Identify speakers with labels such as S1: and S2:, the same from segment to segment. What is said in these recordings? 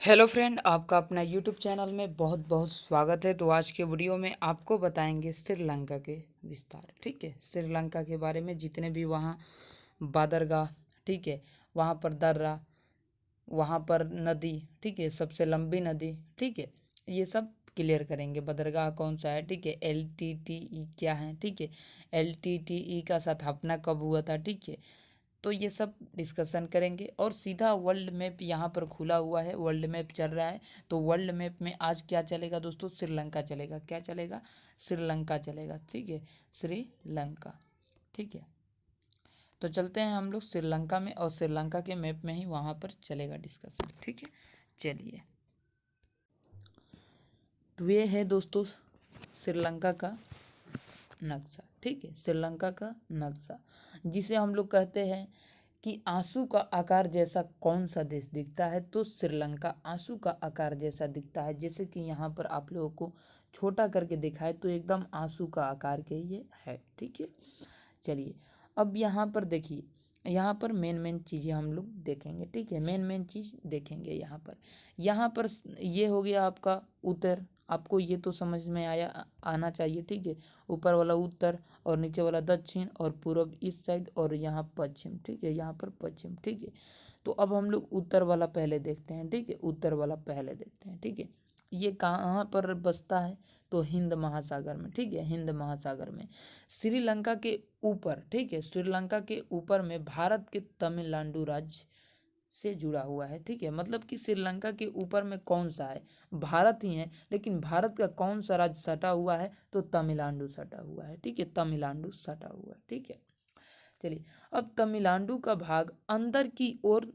S1: Hello friend, आपका अपना YouTube channel में बहुत बहुत स्वागत है। तो आज के वीडियो में आपको बताएंगे श्रीलंका के विस्तार। ठीक है, श्रीलंका के बारे में जितने भी वहाँ बंदरगाह, ठीक है, वहाँ पर दर्रा, वहाँ पर नदी, ठीक है, सबसे लंबी नदी, ठीक है, ये सब क्लियर करेंगे। बंदरगाह कौन सा है, ठीक है, LTTE क्या है, ठीक है, LTTE का स्थापना कब हुआ था, ठीक है, तो ये सब डिस्कशन करेंगे। और सीधा वर्ल्ड मैप यहाँ पर खुला हुआ है, वर्ल्ड मैप चल रहा है। तो वर्ल्ड मैप में आज क्या चलेगा दोस्तों? श्रीलंका चलेगा। क्या चलेगा? श्रीलंका चलेगा। ठीक है, श्रीलंका। ठीक है, तो चलते हैं हम लोग श्रीलंका में, और श्रीलंका के मैप में ही वहाँ पर चलेगा डिस्कशन। ठीक है, चलिए। तो ये है दोस्तों श्रीलंका का नक्शा। ठीक है, श्रीलंका का नक्शा, जिसे हम लोग कहते हैं कि आंसू का आकार जैसा कौन सा देश दिखता है, तो श्रीलंका आंसू का आकार जैसा दिखता है। जैसे कि यहाँ पर आप लोगों को छोटा करके दिखाए तो एकदम आंसू का आकार के ये है। ठीक है, चलिए अब यहाँ पर देखिए, यहाँ पर मेन मेन चीज़ें हम लोग देखेंगे। ठीक है, मेन मेन चीज़ देखेंगे यहाँ पर ये हो गया आपका उत्तर। आपको ये तो समझ में आना चाहिए। ठीक है, ऊपर वाला उत्तर और नीचे वाला दक्षिण और पूर्व इस साइड और यहाँ पश्चिम। ठीक है, यहाँ पर पश्चिम। ठीक है, तो अब हम लोग उत्तर वाला पहले देखते हैं। ठीक है, उत्तर वाला पहले देखते हैं। ठीक है, ये कहाँ पर बसता है? तो हिंद महासागर में। ठीक है, हिंद महासागर में श्रीलंका के ऊपर। ठीक है, श्रीलंका के ऊपर में भारत के तमिलनाडु राज्य से जुड़ा हुआ है। ठीक है, मतलब कि श्रीलंका के ऊपर में कौन सा है? भारत ही है, लेकिन भारत का कौन सा राज्य सटा हुआ है? तो तमिलनाडु सटा हुआ है। ठीक है, तमिलनाडु सटा हुआ है। ठीक है, चलिए अब तमिलनाडु का भाग अंदर की ओर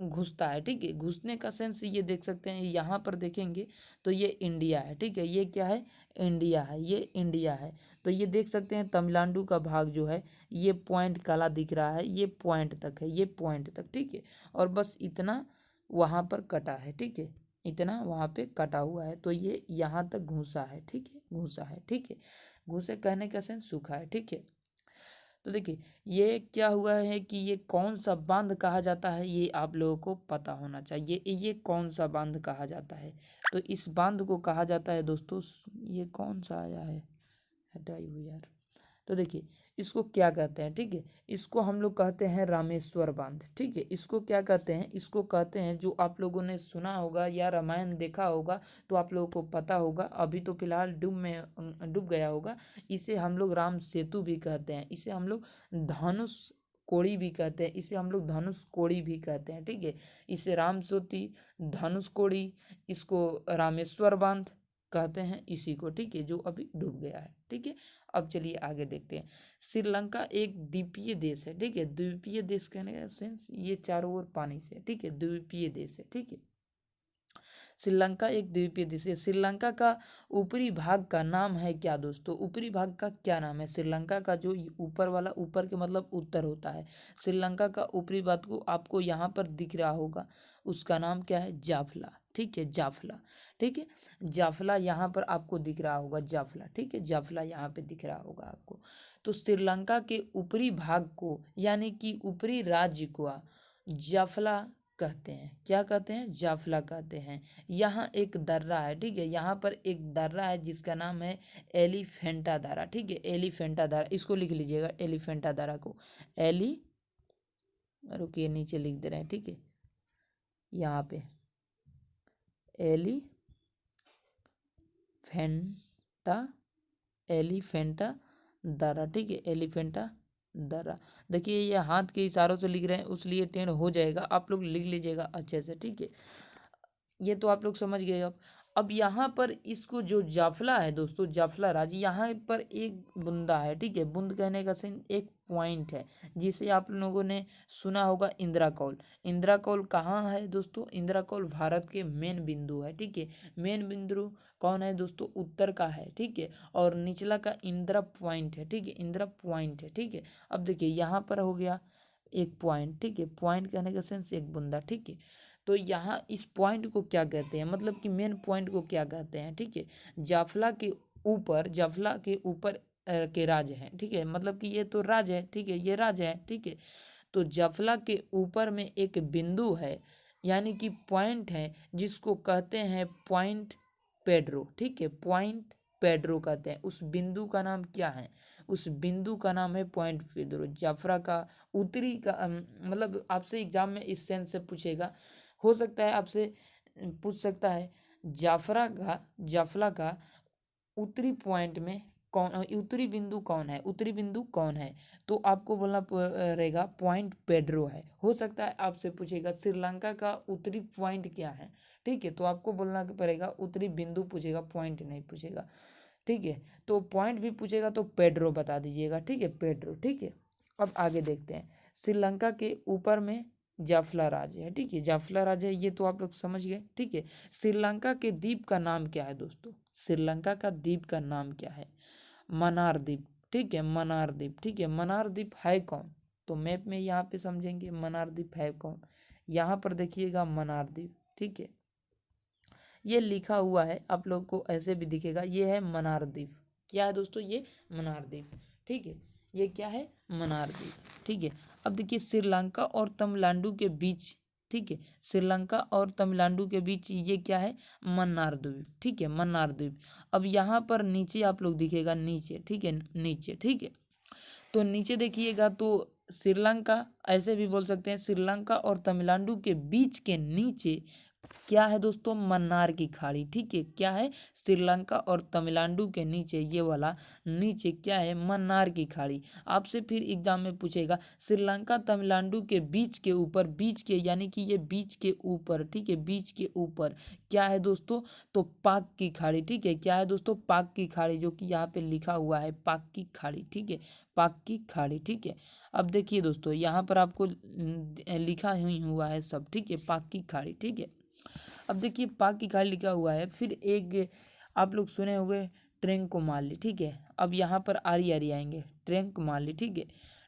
S1: घुसता है। ठीक है, घुसने का सेंस ये देख सकते हैं, यहाँ पर देखेंगे तो ये इंडिया है। ठीक है, ये क्या है? इंडिया है, ये इंडिया है। तो ये देख सकते हैं तमिलनाडु का भाग जो है, ये पॉइंट काला दिख रहा है, ये पॉइंट तक है, ये पॉइंट तक। ठीक है, और बस इतना वहाँ पर कटा है। ठीक है, इतना वहाँ पे कटा हुआ है, तो ये यहाँ तक घुसा है। ठीक है, घुसा है। ठीक है, घुसे कहने का सेंस सूखा है। ठीक है, तो देखिए ये क्या हुआ है कि ये कौन सा बांध कहा जाता है, ये आप लोगों को पता होना चाहिए। ये कौन सा बांध कहा जाता है? तो इस बांध को कहा जाता है दोस्तों, ये कौन सा आया है, हटाइए यार। तो देखिए इसको क्या कहते हैं? ठीक है, इसको हम लोग कहते हैं रामेश्वर बांध। ठीक है, इसको क्या कहते हैं? इसको कहते हैं, जो आप लोगों ने सुना होगा या रामायण देखा होगा तो आप लोगों को पता होगा, अभी तो फिलहाल डूब गया होगा। इसे हम लोग राम सेतु भी कहते हैं, इसे हम लोग धनुष कोड़ी भी कहते हैं, इसे हम लोग धनुष कोड़ी भी कहते हैं। ठीक है, इसे राम सेतु, धनुष कोड़ी, इसको रामेश्वर बांध कहते हैं इसी को। ठीक है, जो अभी डूब गया है। ठीक है, अब चलिए आगे देखते हैं। श्रीलंका एक द्वीपीय देश है। ठीक है, द्वीपीय देश कहने का सेंस ये चारों ओर पानी से। ठीक है, द्वीपीय देश है। ठीक है, श्रीलंका एक द्वीपीय देश है। श्रीलंका का ऊपरी भाग का नाम है क्या दोस्तों? ऊपरी भाग का क्या नाम है? श्रीलंका का जो ऊपर वाला, ऊपर के मतलब उत्तर होता है, श्रीलंका का ऊपरी भाग को आपको यहाँ पर दिख रहा होगा, उसका नाम क्या है? जाफला। ठीक है, जाफला। ठीक है, जाफला यहाँ पर आपको दिख रहा होगा, जाफला। ठीक है, जाफला यहाँ पे दिख रहा होगा आपको। तो श्रीलंका के ऊपरी भाग को यानी कि ऊपरी राज्य को जाफला कहते हैं। क्या कहते हैं? जाफला कहते हैं। यहाँ एक दर्रा है। ठीक है, यहाँ पर एक दर्रा है जिसका नाम है एलिफेंटा दर्रा। ठीक है, एलिफेंटा दर्रा, इसको लिख लीजिएगा, एलिफेंटा दर्रा को। एली रुकिए, नीचे लिख दे रहे हैं। ठीक है, यहाँ पे एलिफेंटा, एलिफेंटा दर्रा। ठीक है, एलिफेंटा दर्रा। देखिए ये हाथ के इशारों से लिख रहे हैं, उसलिए टेढ़ हो जाएगा, आप लोग लिख लीजिएगा अच्छे से। ठीक है, ये तो आप लोग समझ गए। अब यहाँ पर इसको जो जाफला है दोस्तों, जाफला राज्य, यहाँ पर एक बुंदा है। ठीक है, बुंद कहने का सेंस एक पॉइंट है, जिसे आप लोगों ने सुना होगा इंदिरा कौल। इंदिरा कौल कहाँ है दोस्तों? इंदिरा कौल भारत के मेन बिंदु है। ठीक है, मेन बिंदु कौन है दोस्तों? उत्तर का है। ठीक है, और निचला का इंदिरा पॉइंट है। ठीक है, इंदिरा पॉइंट है। ठीक है, अब देखिए यहाँ पर हो गया एक पॉइंट। ठीक है, पॉइंट कहने का सेंस एक बुंदा। ठीक है, तो यहाँ इस पॉइंट को क्या कहते हैं, मतलब कि मेन पॉइंट को क्या कहते हैं? ठीक है, जाफला के ऊपर, जाफला के ऊपर के राज्य हैं। ठीक है, मतलब कि ये तो राज्य है। ठीक है, ये राज्य है। ठीक है, तो जाफला के ऊपर में एक बिंदु है, यानी कि पॉइंट है जिसको कहते हैं पॉइंट पेड्रो, ठीक है, पॉइंट पेड्रो कहते हैं। उस बिंदु का नाम क्या है? उस बिंदु का नाम है पॉइंट पेड्रो। जाफरा का उत्तरी का मतलब आपसे एग्जाम में इस सेंस से पूछेगा, हो सकता है आपसे पूछ सकता है जाफरा का उत्तरी पॉइंट में कौन, उत्तरी बिंदु कौन है, उत्तरी बिंदु कौन है? तो आपको बोलना रहेगा पॉइंट पेड्रो है। हो सकता है आपसे पूछेगा श्रीलंका का उत्तरी पॉइंट क्या है, ठीक है, तो आपको बोलना पड़ेगा उत्तरी बिंदु पूछेगा, पॉइंट नहीं पूछेगा, ठीक है। तो पॉइंट भी पूछेगा तो पेड्रो बता दीजिएगा, ठीक है, पेड्रो, ठीक है। अब आगे देखते हैं। श्रीलंका के ऊपर में जाफला राज्य है, ठीक है, जाफला राज्य है, ये तो आप लोग समझ गए, ठीक है। श्रीलंका के द्वीप का नाम क्या है दोस्तों? श्रीलंका का द्वीप का नाम क्या है? मनार द्वीप, ठीक है, मनार द्वीप, ठीक है। मनार द्वीप है कौन? तो मैप में यहाँ पे समझेंगे मनार द्वीप है कौन। यहाँ पर देखिएगा मनार द्वीप, ठीक है, ये लिखा हुआ है, आप लोग को ऐसे भी दिखेगा, ये है मनार द्वीप। क्या है दोस्तों? ये मनार द्वीप, ठीक है, ये क्या है? मनार द्वीप, ठीक है। अब देखिए श्रीलंका और तमिलनाडु के बीच, ठीक है, श्रीलंका और तमिलनाडु के बीच ये क्या है? मन्नार द्वीप, ठीक है, मन्नार द्वीप। अब यहाँ पर नीचे आप लोग दिखेगा, नीचे, ठीक है, नीचे, ठीक है। तो नीचे देखिएगा तो श्रीलंका, ऐसे भी बोल सकते हैं, श्रीलंका और तमिलनाडु के बीच के नीचे क्या है दोस्तों? मन्नार की खाड़ी, ठीक है, क्या है? श्रीलंका और तमिलनाडु के नीचे ये वाला नीचे क्या है? मन्नार की खाड़ी। आपसे फिर एग्जाम में पूछेगा श्रीलंका तमिलनाडु के बीच के ऊपर, बीच के यानी कि ये बीच के ऊपर, ठीक है, बीच के ऊपर क्या है दोस्तों? तो पाक की खाड़ी, ठीक है, क्या है दोस्तों? पाक की खाड़ी, जो कि यहाँ पे लिखा हुआ है पाक की खाड़ी, ठीक है, पाक की खाड़ी, ठीक है। अब देखिए दोस्तों यहाँ पर आपको लिखा ही हुआ है सब, ठीक है, पाक की खाड़ी, ठीक है। अब देखिए पाक की खाड़ी लिखा हुआ है, फिर एक आप लोग सुने होंगे ट्रंकोमाली, ठीक है। अब यहाँ पर आरी आरी आएंगे, ट्रंकोमाली, ठीक है।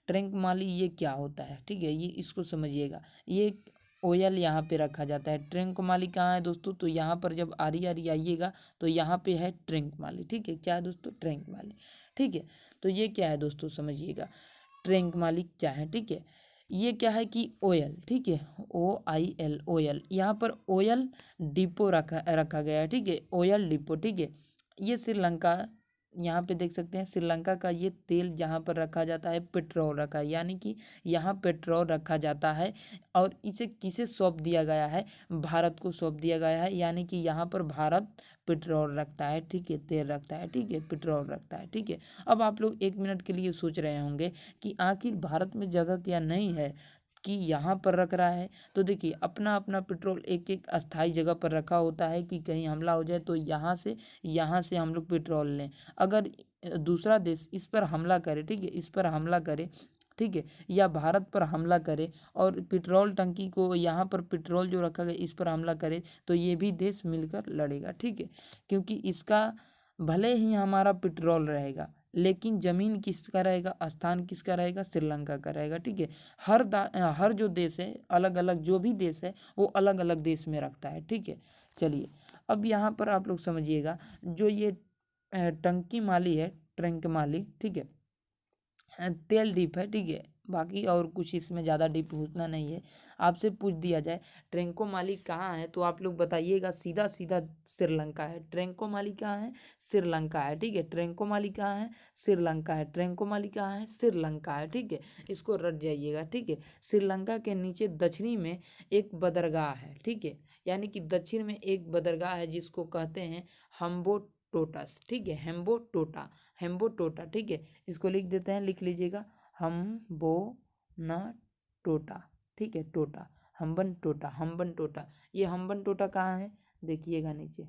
S1: ट्रंकोमाली ये क्या होता है, ठीक है, ये इसको समझिएगा। ये ओयल यहाँ पे रखा जाता है। ट्रंकोमाली कहाँ है दोस्तों? तो यहाँ पर जब आरी आरी आइएगा तो यहाँ पे है ट्रंकोमाली, ठीक है, क्या है दोस्तों? ट्रंकोमाली, ठीक है। तो ये क्या है दोस्तों समझिएगा, ट्रंकोमाली क्या है, ठीक है। ये क्या है कि ओयल, ठीक है, OIL, ओयल। यहाँ पर ओयल डिपो रखा गया है, ठीक है, ओयल डिपो, ठीक है। ये श्रीलंका, यहाँ पे देख सकते हैं श्रीलंका का ये तेल जहाँ पर रखा जाता है, पेट्रोल रखा है, यानी कि यहाँ पेट्रोल रखा जाता है। और इसे किसे सौंप दिया गया है? भारत को सौंप दिया गया है, यानी कि यहाँ पर भारत पेट्रोल रखता है, ठीक है, तेल रखता है, ठीक है, पेट्रोल रखता है, ठीक है। अब आप लोग 1 मिनट के लिए सोच रहे होंगे कि आखिर भारत में जगह क्या नहीं है कि यहाँ पर रख रहा है? तो देखिए अपना अपना पेट्रोल एक एक अस्थाई जगह पर रखा होता है कि कहीं हमला हो जाए तो यहाँ से हम लोग पेट्रोल लें। अगर दूसरा देश इस पर हमला करे, ठीक है, इस पर हमला करे, ठीक है, या भारत पर हमला करे और पेट्रोल टंकी को, यहाँ पर पेट्रोल जो रखा गया इस पर हमला करे, तो ये भी देश मिलकर लड़ेगा, ठीक है। क्योंकि इसका भले ही हमारा पेट्रोल रहेगा लेकिन जमीन किसका रहेगा, स्थान किसका रहेगा? श्रीलंका का रहेगा, ठीक है। हर जो देश है, अलग अलग जो भी देश है वो अलग अलग देश में रखता है, ठीक है। चलिए अब यहाँ पर आप लोग समझिएगा, जो ये टंकी माली है, ट्रंक माली, ठीक है, तेल डीप है, ठीक है, बाकी और कुछ इसमें ज़्यादा डीप उतना नहीं है। आपसे पूछ दिया जाए ट्रंकोमाली कहाँ है, तो आप लोग बताइएगा सीधा सीधा श्रीलंका है। ट्रंकोमाली कहाँ है? श्रीलंका है, ठीक है। ट्रंकोमाली कहाँ है? श्रीलंका है। ट्रंकोमाली कहाँ है? श्रीलंका है, ठीक है, इसको रट जाइएगा, ठीक है। श्रीलंका के नीचे दक्षिणी में एक बंदरगाह है, ठीक है, यानी कि दक्षिण में एक बंदरगाह है जिसको कहते हैं हम्बो टोटस, ठीक है, हेम्बो टोटा, हेम्बो टोटा, ठीक है, इसको लिख देते हैं, लिख लीजिएगा, हम्बो न टोटा, ठीक है, टोटा, हम्बन टोटा, हम्बन टोटा। ये हम्बन टोटा कहाँ है? देखिएगा नीचे,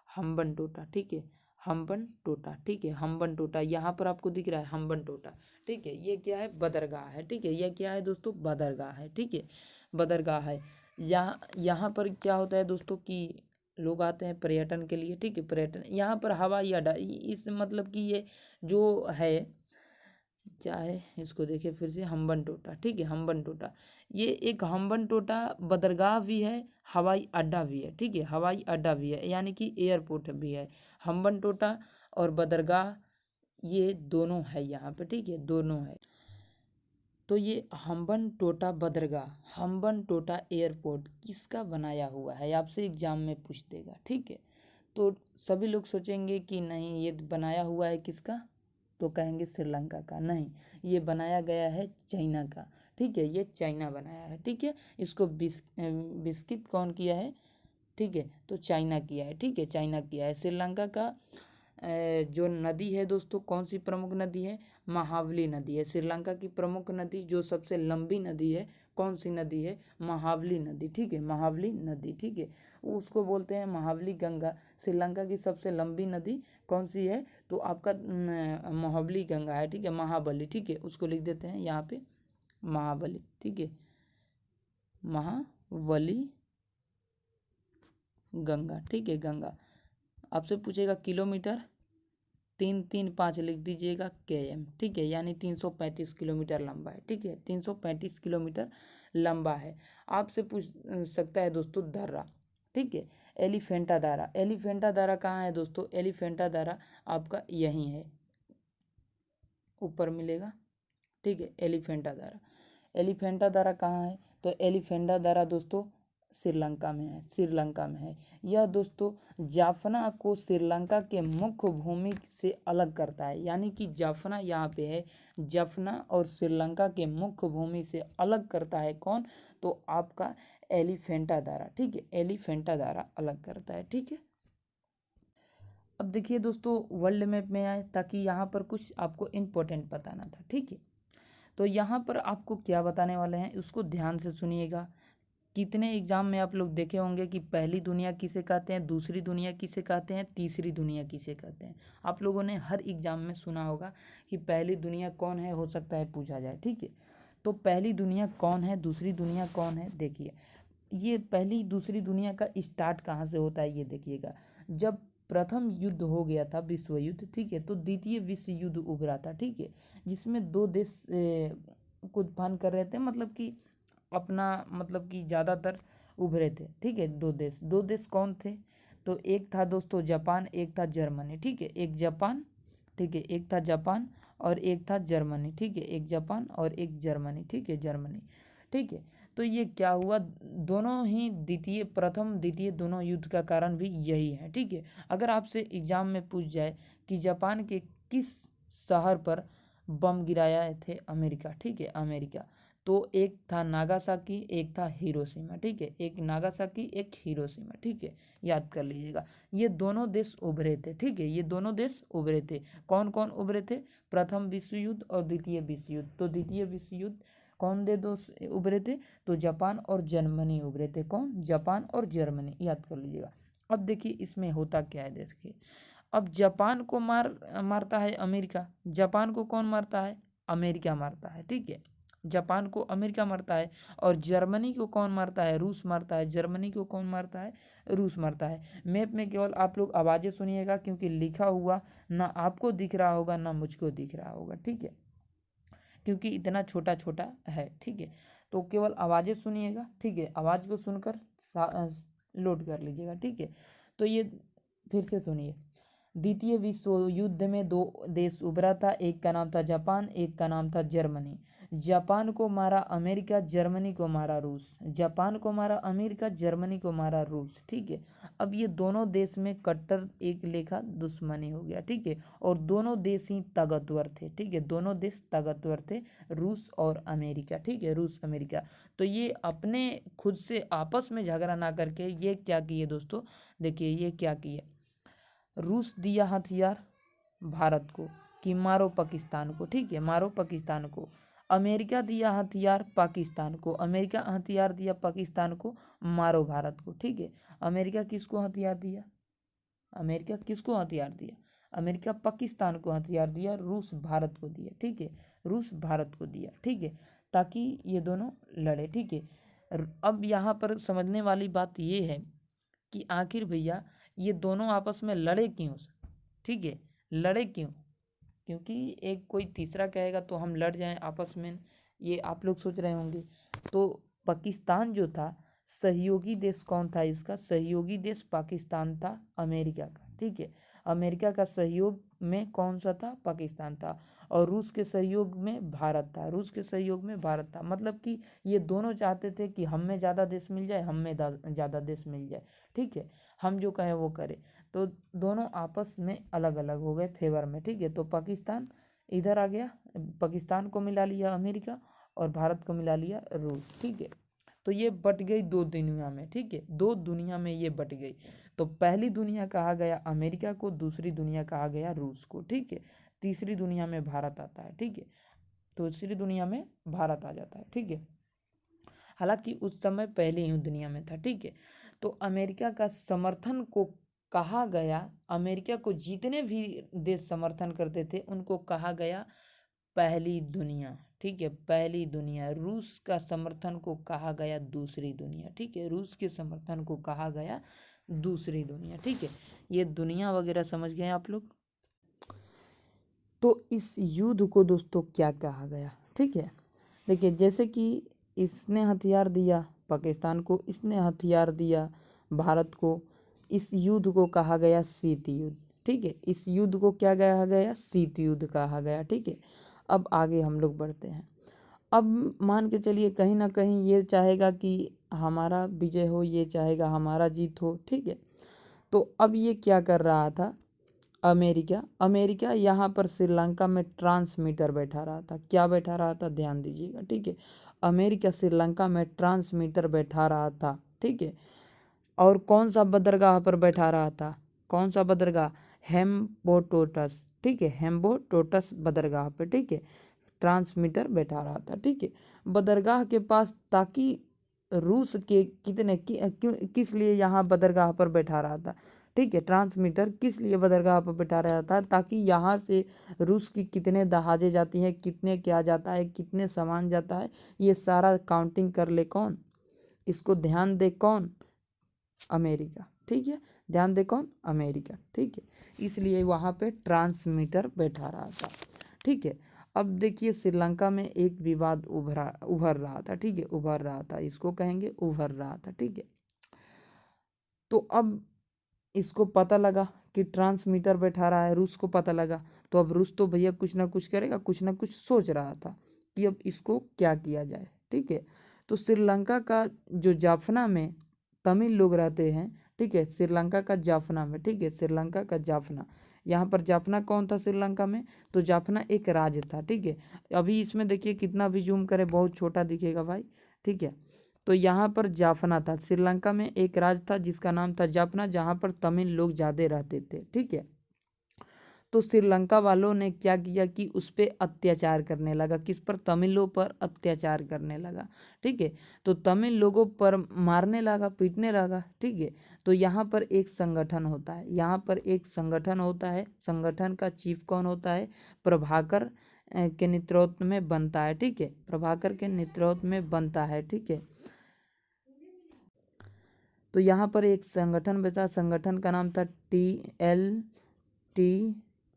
S1: हम्बन टोटा, ठीक है, हम्बन टोटा, ठीक है, हम्बन टोटा यहाँ पर आपको दिख रहा है, हम्बन टोटा, ठीक है। ये क्या है? बदरगाह है, ठीक है, ये क्या है दोस्तों? बदरगाह है, ठीक है, बदरगाह है। यहाँ पर क्या होता है दोस्तों कि लोग आते हैं पर्यटन के लिए, ठीक है, पर्यटन, यहाँ पर हवाई अड्डा, इस मतलब कि ये जो है क्या है, इसको देखिए फिर से, हम्बन टोटा, ठीक है, हम्बन टोटा। ये एक हम्बन टोटा बंदरगाह भी है, हवाई अड्डा भी है, ठीक है, हवाई अड्डा भी है, यानी कि एयरपोर्ट भी है। हम्बन टोटा और बंदरगाह ये दोनों है यहाँ पे, ठीक है, दोनों है। तो ये हम्बनटोटा बदरगाह, हम्बनटोटा एयरपोर्ट किसका बनाया हुआ है, आपसे एग्जाम में पूछ देगा। ठीक है, तो सभी लोग सोचेंगे कि नहीं ये बनाया हुआ है किसका, तो कहेंगे श्रीलंका का। नहीं, ये बनाया गया है चाइना का। ठीक है, ये चाइना बनाया है। ठीक है, इसको विकसित कौन किया है, ठीक है, तो चाइना किया है। ठीक है, चाइना किया है। श्रीलंका का जो नदी है दोस्तों, कौन सी प्रमुख नदी है, महावली नदी है। श्रीलंका की प्रमुख नदी जो सबसे लंबी नदी है, कौन सी नदी है, महावली नदी। ठीक है, महावली नदी। ठीक है, उसको बोलते हैं महावली गंगा। श्रीलंका की सबसे लंबी नदी कौन सी है, तो आपका महावली गंगा है। ठीक है, महाबली। ठीक है, उसको लिख देते हैं यहाँ पे महाबली। ठीक है, महावली गंगा। ठीक है, गंगा। आपसे पूछेगा किलोमीटर, 335 लिख दीजिएगा km। ठीक है, यानी 335 किलोमीटर लंबा है। ठीक है, 335 किलोमीटर लंबा है। आपसे पूछ सकता है दोस्तों दर्रा। ठीक है, एलिफेंटा दारा। एलिफेंटा दारा कहाँ है दोस्तों, एलिफेंटा दारा आपका यहीं है, ऊपर मिलेगा। ठीक है, एलिफेंटा दारा। एलिफेंटा दारा कहाँ है, तो एलिफेंटा दारा दोस्तों श्रीलंका में है, श्रीलंका में है। यह दोस्तों जाफना को श्रीलंका के मुख्य भूमि से अलग करता है, यानी कि जाफना यहाँ पे है, जाफना और श्रीलंका के मुख्य भूमि से अलग करता है कौन, तो आपका एलिफेंटा दारा। ठीक है, एलिफेंटा दारा अलग करता है। ठीक है, अब देखिए दोस्तों वर्ल्ड मैप में आए, ताकि यहाँ पर कुछ आपको इम्पोर्टेंट बताना था। ठीक है, तो यहाँ पर आपको क्या बताने वाले हैं उसको ध्यान से सुनिएगा। कितने एग्जाम में आप लोग देखे होंगे कि पहली दुनिया किसे कहते हैं, दूसरी दुनिया किसे कहते हैं, तीसरी दुनिया किसे कहते हैं। आप लोगों ने हर एग्जाम में सुना होगा कि पहली दुनिया कौन है, हो सकता है पूछा जाए। ठीक है, तो पहली दुनिया कौन है, दूसरी दुनिया कौन है, देखिए ये पहली दूसरी दुनिया का स्टार्ट कहाँ से होता है, ये देखिएगा। जब प्रथम युद्ध हो गया था, विश्व युद्ध, ठीक है, तो द्वितीय विश्व युद्ध उभरा था। ठीक है, जिसमें दो देश कूदफान कर रहे थे, मतलब कि अपना मतलब कि ज़्यादातर उभरे थे। ठीक है, दो देश कौन थे, तो एक था दोस्तों जापान, एक था जर्मनी। ठीक है, एक जापान, ठीक है, एक था जापान और एक था जर्मनी। ठीक है, एक जापान और एक जर्मनी। ठीक है, जर्मनी। ठीक है, तो ये क्या हुआ, दोनों ही द्वितीय, प्रथम द्वितीय दोनों युद्ध का कारण भी यही है। ठीक है, अगर आपसे एग्जाम में पूछ जाए कि जापान के किस शहर पर बम गिराया थे अमेरिका, ठीक है, अमेरिका, तो एक था नागासाकी, एक था हिरोशिमा। ठीक है, एक नागासाकी, एक हिरोशिमा। ठीक है, याद कर लीजिएगा, ये दोनों देश उभरे थे। ठीक है, ये दोनों देश उभरे थे। कौन कौन उभरे थे, प्रथम विश्व युद्ध और द्वितीय विश्व युद्ध। तो द्वितीय विश्व युद्ध कौन दे दो उभरे थे, तो जापान और जर्मनी उभरे थे। कौन, जापान और जर्मनी, याद कर लीजिएगा। अब देखिए इसमें होता क्या है, देखिए अब जापान को मारता है अमेरिका। जापान को कौन मारता है, अमेरिका मारता है। ठीक है, जापान को अमेरिका मारता है। और जर्मनी को कौन मारता है, रूस मारता है। जर्मनी को कौन मारता है, रूस मारता है। मैप में केवल आप लोग आवाज़ें सुनिएगा, क्योंकि लिखा हुआ ना आपको दिख रहा होगा ना मुझको दिख रहा होगा। ठीक है, क्योंकि इतना छोटा छोटा है। ठीक है, तो केवल आवाज़ें सुनिएगा। ठीक है, आवाज़ को सुनकर लोड कर लीजिएगा। ठीक है, तो ये फिर से सुनिए। द्वितीय विश्व युद्ध में दो देश उभरा था, एक का नाम था जापान, एक का नाम था जर्मनी। जापान को मारा अमेरिका, जर्मनी को मारा रूस। जापान को मारा अमेरिका, जर्मनी को मारा रूस। ठीक है, अब ये दोनों देश में कट्टर एक लेखा दुश्मनी हो गया। ठीक है, और दोनों देश ही ताकतवर थे। ठीक है, दोनों देश ताकतवर थे, रूस और अमेरिका। ठीक है, रूस अमेरिका। तो ये अपने खुद से आपस में झगड़ा ना करके ये क्या किए दोस्तों, देखिए ये क्या किए, रूस दिया हथियार भारत को कि मारो पाकिस्तान को। ठीक है, मारो पाकिस्तान को। अमेरिका दिया हथियार पाकिस्तान को, अमेरिका हथियार दिया पाकिस्तान को, मारो भारत को। ठीक है, अमेरिका किसको हथियार दिया, अमेरिका किसको हथियार दिया, अमेरिका पाकिस्तान को हथियार दिया, रूस भारत को दिया। ठीक है, रूस भारत को दिया। ठीक है, ताकि ये दोनों लड़े। ठीक है, अब यहाँ पर समझने वाली बात ये है कि आखिर भैया ये दोनों आपस में लड़े क्यों। ठीक है, लड़े क्यों, क्योंकि एक कोई तीसरा कहेगा तो हम लड़ जाएं आपस में, ये आप लोग सोच रहे होंगे। तो पाकिस्तान जो था सहयोगी देश कौन था इसका? सहयोगी देश पाकिस्तान था अमेरिका का, ठीक है। अमेरिका का सहयोग में कौन सा था? पाकिस्तान था। और रूस के सहयोग में भारत था, रूस के सहयोग में भारत था। मतलब कि ये दोनों चाहते थे कि हम में ज़्यादा देश मिल जाए, हम में ज़्यादा देश मिल जाए, ठीक है, हम जो कहें वो करें। तो दोनों आपस में अलग अलग हो गए फेवर में, ठीक है। तो पाकिस्तान इधर आ गया, पाकिस्तान को मिला लिया अमेरिका और भारत को मिला लिया रूस, ठीक है। तो ये बट गई दो दुनिया में, ठीक है, दो दुनिया में ये बट गई। तो पहली दुनिया कहा गया अमेरिका को, दूसरी दुनिया कहा गया रूस को, ठीक है। तीसरी दुनिया में भारत आता है, ठीक है। तीसरी दुनिया में भारत आ जाता है, ठीक है। हालांकि उस समय पहले ही दुनिया में था, ठीक है। तो अमेरिका का समर्थन को कहा गया, अमेरिका को जितने भी देश समर्थन करते थे उनको कहा गया पहली दुनिया, ठीक है, पहली दुनिया। रूस का समर्थन को कहा गया दूसरी दुनिया, ठीक है, रूस के समर्थन को कहा गया दूसरी दुनिया, ठीक है। ये दुनिया वगैरह समझ गए आप लोग। तो इस युद्ध को दोस्तों क्या कहा गया, ठीक है। देखिए, जैसे कि इसने हथियार दिया पाकिस्तान को, इसने हथियार दिया भारत को, इस युद्ध को कहा गया शीत युद्ध, ठीक है। इस युद्ध को क्या कहा गया? शीत युद्ध कहा गया, ठीक है। अब आगे हम लोग बढ़ते हैं। अब मान के चलिए कहीं ना कहीं ये चाहेगा कि हमारा विजय हो, ये चाहेगा हमारा जीत हो, ठीक है। तो अब ये क्या कर रहा था? अमेरिका अमेरिका यहाँ पर श्रीलंका में ट्रांसमीटर बैठा रहा था। क्या बैठा रहा था? ध्यान दीजिएगा, ठीक है। अमेरिका श्रीलंका में ट्रांसमीटर बैठा रहा था, ठीक है। और कौन सा बंदरगाह पर बैठा रहा था? कौन सा बंदरगाह? हेम्बोटोटस, ठीक है, हेम्बोटोटस बंदरगाह पे, ठीक है, ट्रांसमीटर बैठा रहा था, ठीक है, बंदरगाह के पास। ताकि रूस के किस लिए यहाँ बंदरगाह पर बैठा रहा था, ठीक है, ट्रांसमीटर किस लिए बंदरगाह पर बैठा रहा था? ताकि यहाँ से रूस की कितने जहाजें जाती हैं, कितने क्या जाता है, कितने सामान जाता है, ये सारा काउंटिंग कर ले कौन? इसको ध्यान दे कौन? अमेरिका, ठीक है, ध्यान दे कौन? अमेरिका, ठीक है। इसलिए वहाँ पे ट्रांसमीटर बैठा रहा था, ठीक है। अब देखिए श्रीलंका में एक विवाद उभर रहा था, ठीक है, उभर रहा था, इसको कहेंगे उभर रहा था, ठीक है। तो अब इसको पता लगा कि ट्रांसमीटर बैठा रहा है, रूस को पता लगा। तो अब रूस तो भैया कुछ ना कुछ करेगा, कुछ ना कुछ सोच रहा था कि अब इसको क्या किया जाए, ठीक है। तो श्रीलंका का जो जाफना में तमिल लोग रहते हैं, ठीक है, श्रीलंका का जाफना में, ठीक है, श्रीलंका का जाफना। यहाँ पर जाफना कौन था श्रीलंका में? तो जाफना एक राज्य था, ठीक है। अभी इसमें देखिए कितना भी जूम करे बहुत छोटा दिखेगा भाई, ठीक है। तो यहाँ पर जाफना था, श्रीलंका में एक राज्य था जिसका नाम था जाफना, जहाँ पर तमिल लोग ज़्यादा रहते थे, ठीक है। तो श्रीलंका वालों ने क्या किया कि उस पर अत्याचार करने लगा। किस पर? तमिलों पर अत्याचार करने लगा, ठीक है। तो तमिल लोगों पर मारने लगा, पीटने लगा, ठीक है। तो यहाँ पर एक संगठन होता है, यहाँ पर एक संगठन होता है, संगठन का चीफ कौन होता है? प्रभाकर के नेतृत्व में बनता है, ठीक है, प्रभाकर के नेतृत्व में बनता है, ठीक है। तो यहाँ पर एक संगठन बचा, संगठन का नाम था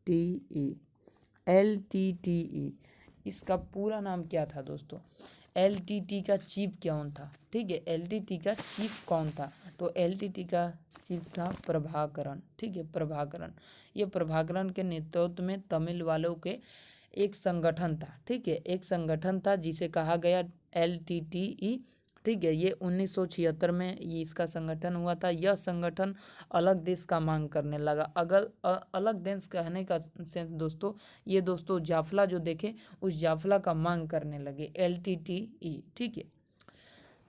S1: LTTE, LTTE। इसका पूरा नाम क्या था दोस्तों? LTT का चीफ कौन था, ठीक है, LTT का चीफ कौन था? तो LTT का चीफ था प्रभाकरण, ठीक है, प्रभाकरण। ये प्रभाकरण के नेतृत्व में तमिल वालों के एक संगठन था, ठीक है, एक संगठन था जिसे कहा गया LTTE, ठीक है। ये 1976 में ये इसका संगठन हुआ था। यह संगठन अलग देश का मांग करने लगा। अगर अलग देश कहने का सेंस दोस्तों, ये दोस्तों जाफला जो देखे उस जाफला का मांग करने लगे, LTTE, ठीक है।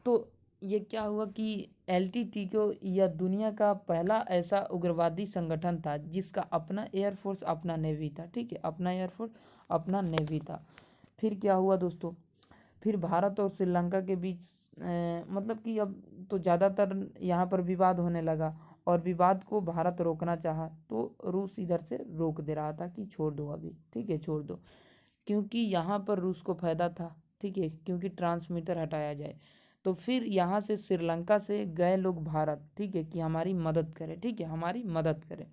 S1: तो ये क्या हुआ कि LTT को यह दुनिया का पहला ऐसा उग्रवादी संगठन था जिसका अपना एयरफोर्स, अपना नेवी था, ठीक है, अपना एयरफोर्स, अपना नेवी था। फिर क्या हुआ दोस्तों? फिर भारत और श्रीलंका के बीच मतलब कि अब तो ज़्यादातर यहाँ पर विवाद होने लगा और विवाद को भारत रोकना चाहा तो रूस इधर से रोक दे रहा था कि छोड़ दो अभी, ठीक है, छोड़ दो, क्योंकि यहाँ पर रूस को फायदा था, ठीक है, क्योंकि ट्रांसमीटर हटाया जाए। तो फिर यहाँ से श्रीलंका से गए लोग भारत, ठीक है, कि हमारी मदद करें, ठीक है, हमारी मदद करें।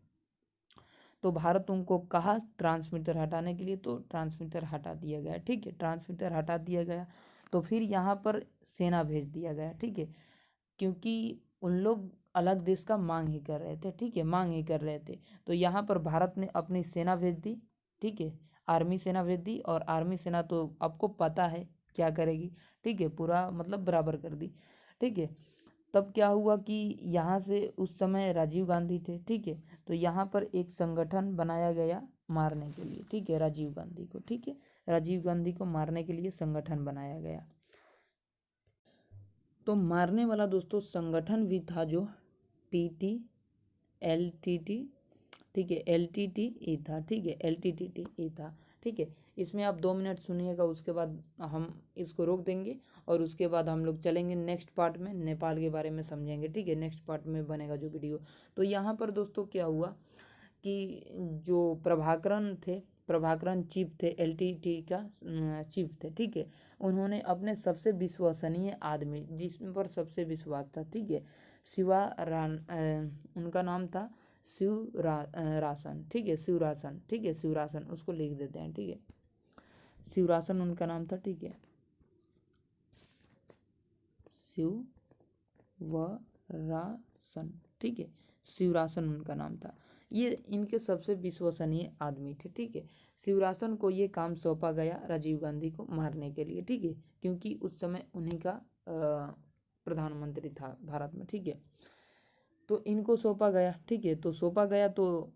S1: तो भारत उनको कहा ट्रांसमीटर हटाने के लिए, तो ट्रांसमीटर हटा दिया गया, ठीक है, ट्रांसमीटर हटा दिया गया। तो फिर यहाँ पर सेना भेज दिया गया, ठीक है, क्योंकि उन लोग अलग देश का मांग ही कर रहे थे, ठीक है, मांग ही कर रहे थे। तो यहाँ पर भारत ने अपनी सेना भेज दी, ठीक है, आर्मी सेना भेज दी, और आर्मी सेना तो आपको पता है क्या करेगी, ठीक है, पूरा मतलब बराबर कर दी, ठीक है। तब क्या हुआ कि यहाँ से उस समय राजीव गांधी थे, ठीक है, तो यहाँ पर एक संगठन बनाया गया मारने के लिए, ठीक है, राजीव गांधी को, ठीक है, राजीव गांधी को मारने के लिए संगठन बनाया गया। तो मारने वाला दोस्तों संगठन भी था जो टीटी LTT, ठीक है, LTTE था, ठीक है, LTTE था, ठीक है। इसमें आप 2 मिनट सुनिएगा, उसके बाद हम इसको रोक देंगे और उसके बाद हम लोग चलेंगे नेक्स्ट पार्ट में, नेपाल के बारे में समझेंगे, ठीक है, नेक्स्ट पार्ट में बनेगा जो वीडियो। तो यहाँ पर दोस्तों क्या हुआ कि जो प्रभाकरण थे, प्रभाकरण चीफ थे, LTT का चीफ थे, ठीक है, उन्होंने अपने सबसे विश्वसनीय आदमी जिस पर सबसे विश्वास था, ठीक है, उनका नाम था शिवरासन, ठीक है, शिवरासन, ठीक है, शिवरासन, उसको लिख देते हैं, ठीक है, शिवरासन उनका नाम था, ठीक है, शिवरासन, ठीक है, शिवरासन उनका नाम था। ये इनके सबसे विश्वसनीय आदमी थे, ठीक है। शिवरासन को ये काम सौंपा गया राजीव गांधी को मारने के लिए, ठीक है, क्योंकि उस समय उन्हीं का प्रधानमंत्री था भारत में, ठीक है। तो इनको सौंपा गया, ठीक है, तो सौंपा गया, तो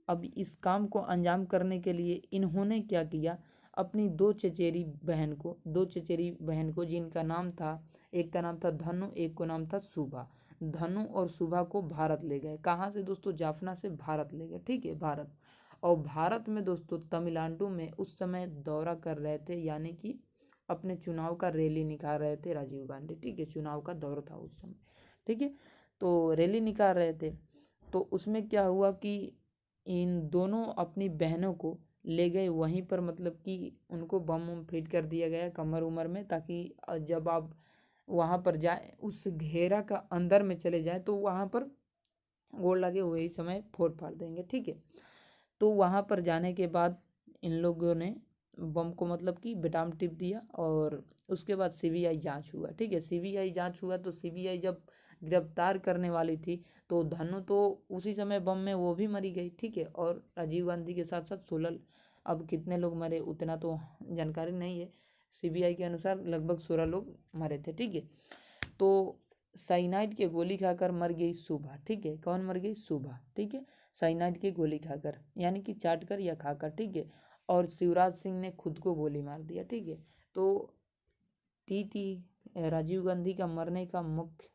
S1: अब इस काम को अंजाम करने के लिए इन्होंने क्या किया, अपनी दो चचेरी बहन को जिनका नाम था, एक का नाम था धनु, एक को नाम था सुभा, धनु और सुभा को भारत ले गए। कहाँ से दोस्तों? जाफना से भारत ले गए, ठीक है, भारत। और भारत में दोस्तों तमिलनाडु में उस समय दौरा कर रहे थे, यानी कि अपने चुनाव का रैली निकाल रहे थे राजीव गांधी, ठीक है, चुनाव का दौर था उस समय, ठीक है, तो रैली निकाल रहे थे। तो उसमें क्या हुआ कि इन दोनों अपनी बहनों को ले गए वहीं पर, मतलब कि उनको बम वम फिट कर दिया गया कमर उमर में, ताकि जब आप वहाँ पर जाए उस घेरा का अंदर में चले जाए तो वहाँ पर गोल लगे हुए ही समय फोड़ फाड़ देंगे, ठीक है। तो वहाँ पर जाने के बाद इन लोगों ने बम को मतलब कि बेटाम टिप दिया, और उसके बाद CBI जांच हुआ, ठीक है, CBI जांच हुआ। तो CBI जब गिरफ्तार करने वाली थी तो धनु तो उसी समय बम में वो भी मरी गई, ठीक है, और राजीव गांधी के साथ साथ 16, अब कितने लोग मरे उतना तो जानकारी नहीं है, CBI के अनुसार लगभग 16 लोग मरे थे, ठीक है। तो साइनाइड की गोली खाकर मर गई सुबह, ठीक है, कौन मर गई? सुबह, ठीक है, साइनाइड की गोली खाकर, यानी कि चाट कर या खाकर, ठीक है। और शिवराज सिंह ने खुद को गोली मार दिया, ठीक है। तो TT राजीव गांधी का मरने का मुख्य,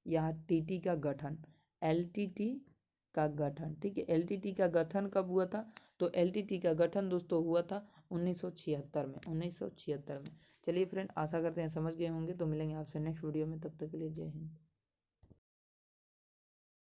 S1: यहाँ TT का गठन, LTT का गठन, ठीक है, LTT का गठन कब हुआ था? तो LTT का गठन दोस्तों हुआ था 1976 में, 1976 में। चलिए फ्रेंड, आशा करते हैं समझ गए होंगे। तो मिलेंगे आपसे नेक्स्ट वीडियो में, तब तक के लिए जय हिंद।